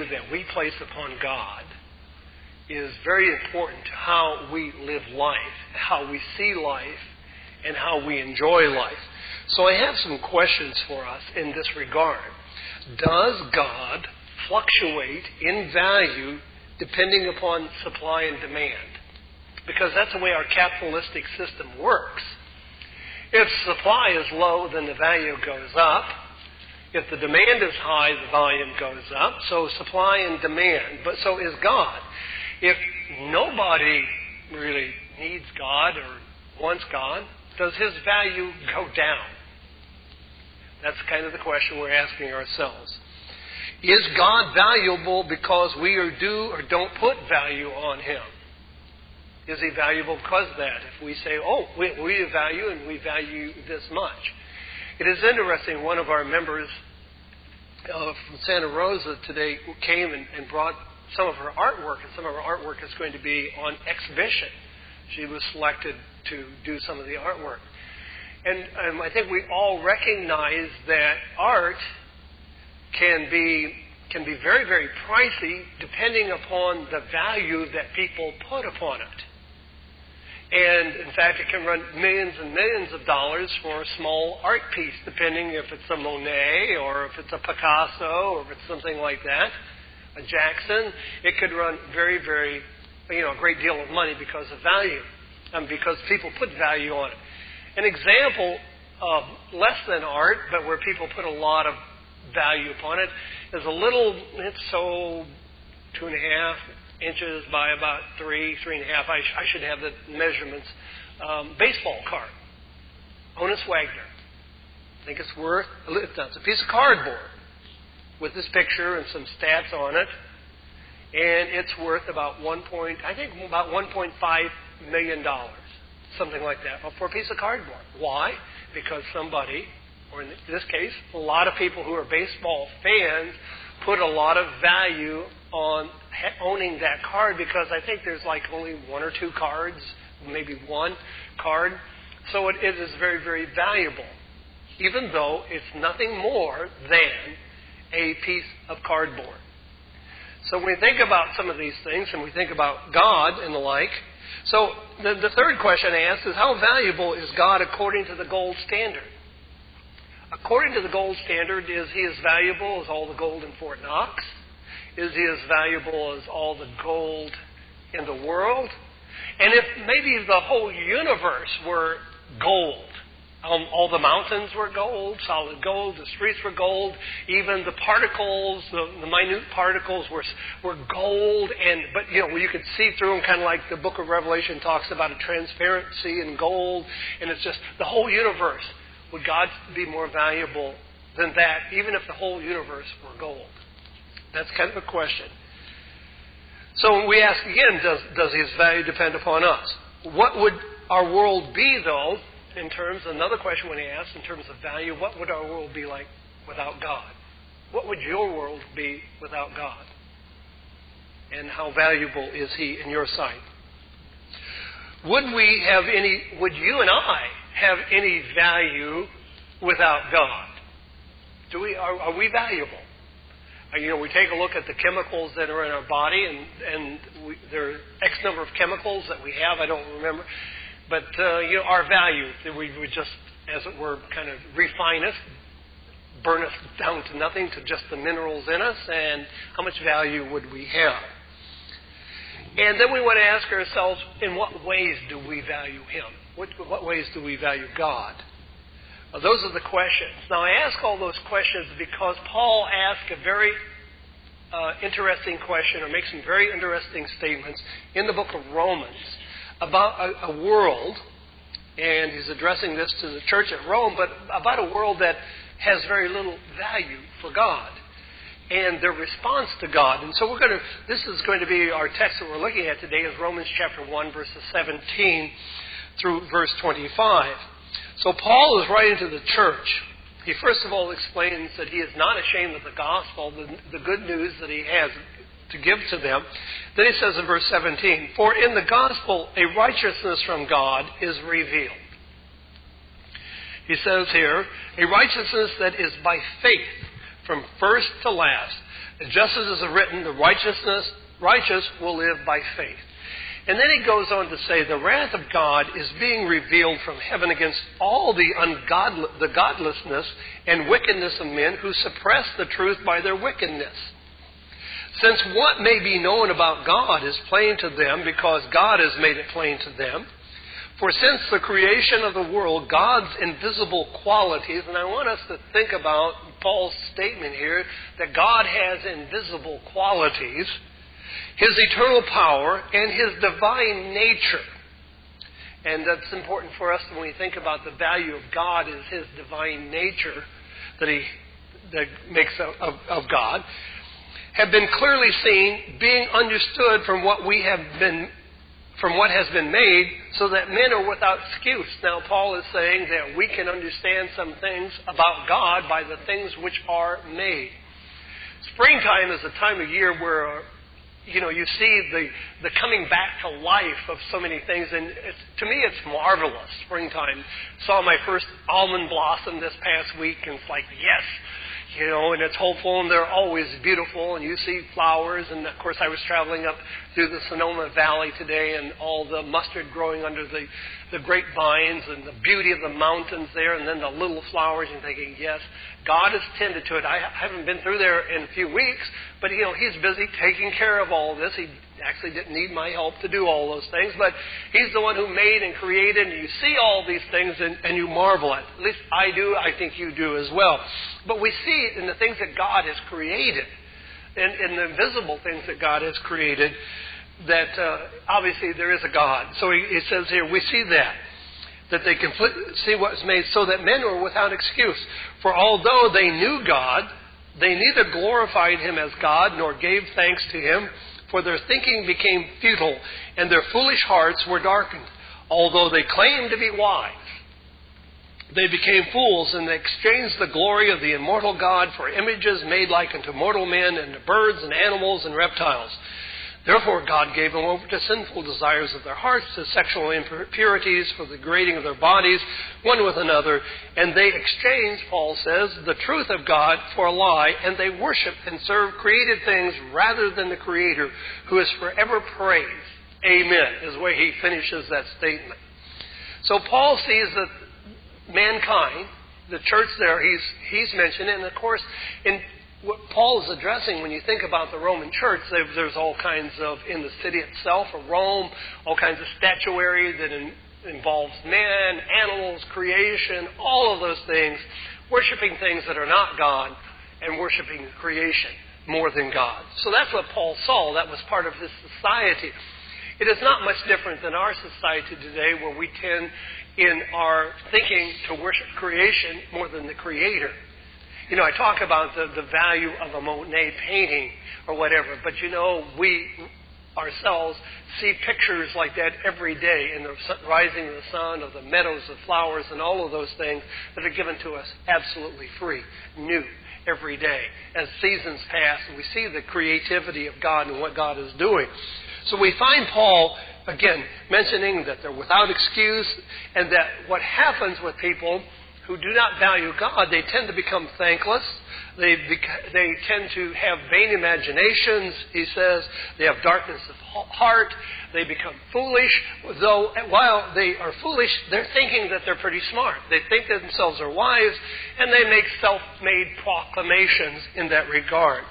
value that we place upon God is very important to how we live life, how we see life, and how we enjoy life. So I have some questions for us in this regard. Does God fluctuate in value depending upon supply and demand? Because that's the way our capitalistic system works. If supply is low, then the value goes up. If the demand is high, the volume goes up. So supply and demand. But so is God. If nobody really needs God or wants God, does his value go down? That's kind of the question we're asking ourselves. Is God valuable because we do or don't put value on him? Is he valuable because of that? If we say, we value and we value this much. It is interesting, one of our members from Santa Rosa today came and brought some of her artwork, and some of her artwork is going to be on exhibition. She was selected to do some of the artwork. And I think we all recognize that art can be very, very pricey depending upon the value that people put upon it. And, in fact, it can run millions and millions of dollars for a small art piece, depending if it's a Monet or if it's a Picasso or if it's something like that, a Jackson. It could run very, very, a great deal of money because of value, because people put value on it. An example of less than art, but where people put a lot of value upon it, is a little, it's so 2.5 inches by about 3.5. I should have the measurements. Baseball card. Honus Wagner. I think it's worth, it's a piece of cardboard with this picture and some stats on it. And it's worth about $1.5 million. Something like that. For a piece of cardboard. Why? Because somebody, or in this case, a lot of people who are baseball fans, put a lot of value on owning that card, because I think there's like only 1 or 2 cards, maybe 1 card. So it is very, very valuable, even though it's nothing more than a piece of cardboard. So when we think about some of these things, and we think about God and the like, so the third question I asked is, how valuable is God according to the gold standard? According to the gold standard, is he as valuable as all the gold in Fort Knox? Is he as valuable as all the gold in the world? And if maybe the whole universe were gold, all the mountains were gold, solid gold, the streets were gold, even the particles, the minute particles were gold, but you could see through them, kind of like the book of Revelation talks about a transparency in gold, and it's just the whole universe. Would God be more valuable than that, even if the whole universe were gold? That's kind of a question. So we ask again, does his value depend upon us? What would our world be, though, in terms, another question when he asks, in terms of value, what would our world be like without God? What would your world be without God? And how valuable is he in your sight? Would you and I have any value without God? Are we valuable? We take a look at the chemicals that are in our body, and there are X number of chemicals that we have. I don't remember. But, our value, that we would just, as it were, kind of refine us, burn us down to nothing, to just the minerals in us, and how much value would we have? And then we want to ask ourselves, in what ways do we value him? What ways do we value God? Those are the questions. Now, I ask all those questions because Paul asked a very interesting question, or makes some very interesting statements in the book of Romans about a world, and he's addressing this to the church at Rome, but about a world that has very little value for God and their response to God. And so this is going to be our text that we're looking at today, is Romans chapter 1, verses 17 through verse 25. So Paul is writing to the church. He first of all explains that he is not ashamed of the gospel, the good news that he has to give to them. Then he says in verse 17, "For in the gospel a righteousness from God is revealed." He says here, a righteousness that is by faith from first to last. Just as is written, the righteous will live by faith. And then he goes on to say, the wrath of God is being revealed from heaven against all the godlessness and wickedness of men who suppress the truth by their wickedness. Since what may be known about God is plain to them because God has made it plain to them. For since the creation of the world, God's invisible qualities, and I want us to think about Paul's statement here, that God has invisible qualities, His eternal power, and His divine nature. And that's important for us when we think about the value of God is His divine nature that makes of God, have been clearly seen, being understood from what has been made, so that men are without excuse. Now, Paul is saying that we can understand some things about God by the things which are made. Springtime is a time of year where you see the coming back to life of so many things, and to me it's marvelous. Springtime. Saw my first almond blossom this past week, and it's like, yes, and it's hopeful, and they're always beautiful, and you see flowers, and of course I was traveling up through the Sonoma Valley today, and all the mustard growing under the grapevines, and the beauty of the mountains there, and then the little flowers, and thinking, yes, God has tended to it. I haven't been through there in a few weeks, but He's busy taking care of all this. He actually didn't need my help to do all those things, but He's the one who made and created, and you see all these things and you marvel at. At least I do. I think you do as well. But we see in the things that God has created, in the invisible things that God has created, that obviously there is a God. So he says here, we see that they can see what's made, so that men were without excuse. For although they knew God, they neither glorified Him as God nor gave thanks to Him, for their thinking became futile, and their foolish hearts were darkened. Although they claimed to be wise, they became fools, and they exchanged the glory of the immortal God for images made like unto mortal men, and to birds and animals and reptiles. Therefore God gave them over to sinful desires of their hearts, to sexual impurities, for the degrading of their bodies, one with another. And they exchanged, Paul says, the truth of God for a lie, and they worship and serve created things rather than the Creator, who is forever praised. Amen, is the way he finishes that statement. So Paul sees that mankind, the church there, he's mentioned, and of course, in what Paul is addressing, when you think about the Roman church, there's all kinds of, in the city itself, or Rome, all kinds of statuary that involves man, animals, creation, all of those things, worshiping things that are not God, and worshiping creation more than God. So that's what Paul saw. That was part of his society. It is not much different than our society today, where we tend, in our thinking, to worship creation more than the Creator. I talk about the value of a Monet painting or whatever, but we ourselves see pictures like that every day in the rising of the sun, of the meadows of flowers, and all of those things that are given to us absolutely free, new, every day. As seasons pass, we see the creativity of God and what God is doing. So we find Paul, again, mentioning that they're without excuse, and that what happens with people who do not value God, they tend to become thankless. They tend to have vain imaginations, he says. They have darkness of heart. They become foolish. Though while they are foolish, they're thinking that they're pretty smart. They think that themselves are wise, and they make self-made proclamations in that regard.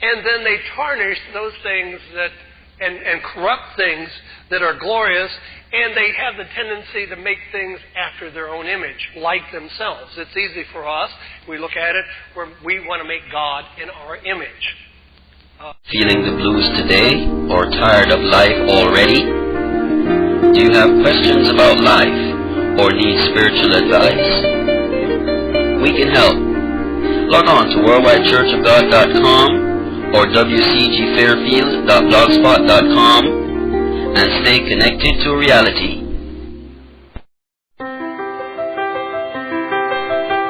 And then they tarnish those things that and corrupt things that are glorious, and they have the tendency to make things after their own image, like themselves. It's easy for us, we look at it, where we want to make God in our image. Feeling the blues today, or tired of life already? Do you have questions about life, or need spiritual advice? We can help. Log on to worldwidechurchofgod.com or wcgfairfield.blogspot.com and stay connected to reality.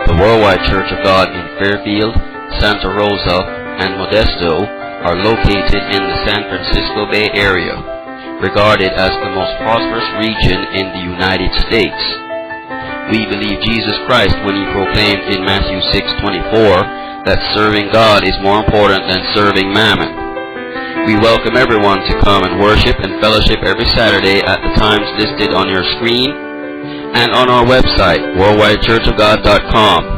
The Worldwide Church of God in Fairfield, Santa Rosa, and Modesto are located in the San Francisco Bay Area, regarded as the most prosperous region in the United States. We believe Jesus Christ when he proclaimed in Matthew 6:24 that serving God is more important than serving mammon. We welcome everyone to come and worship and fellowship every Saturday at the times listed on your screen and on our website, worldwidechurchofgod.com.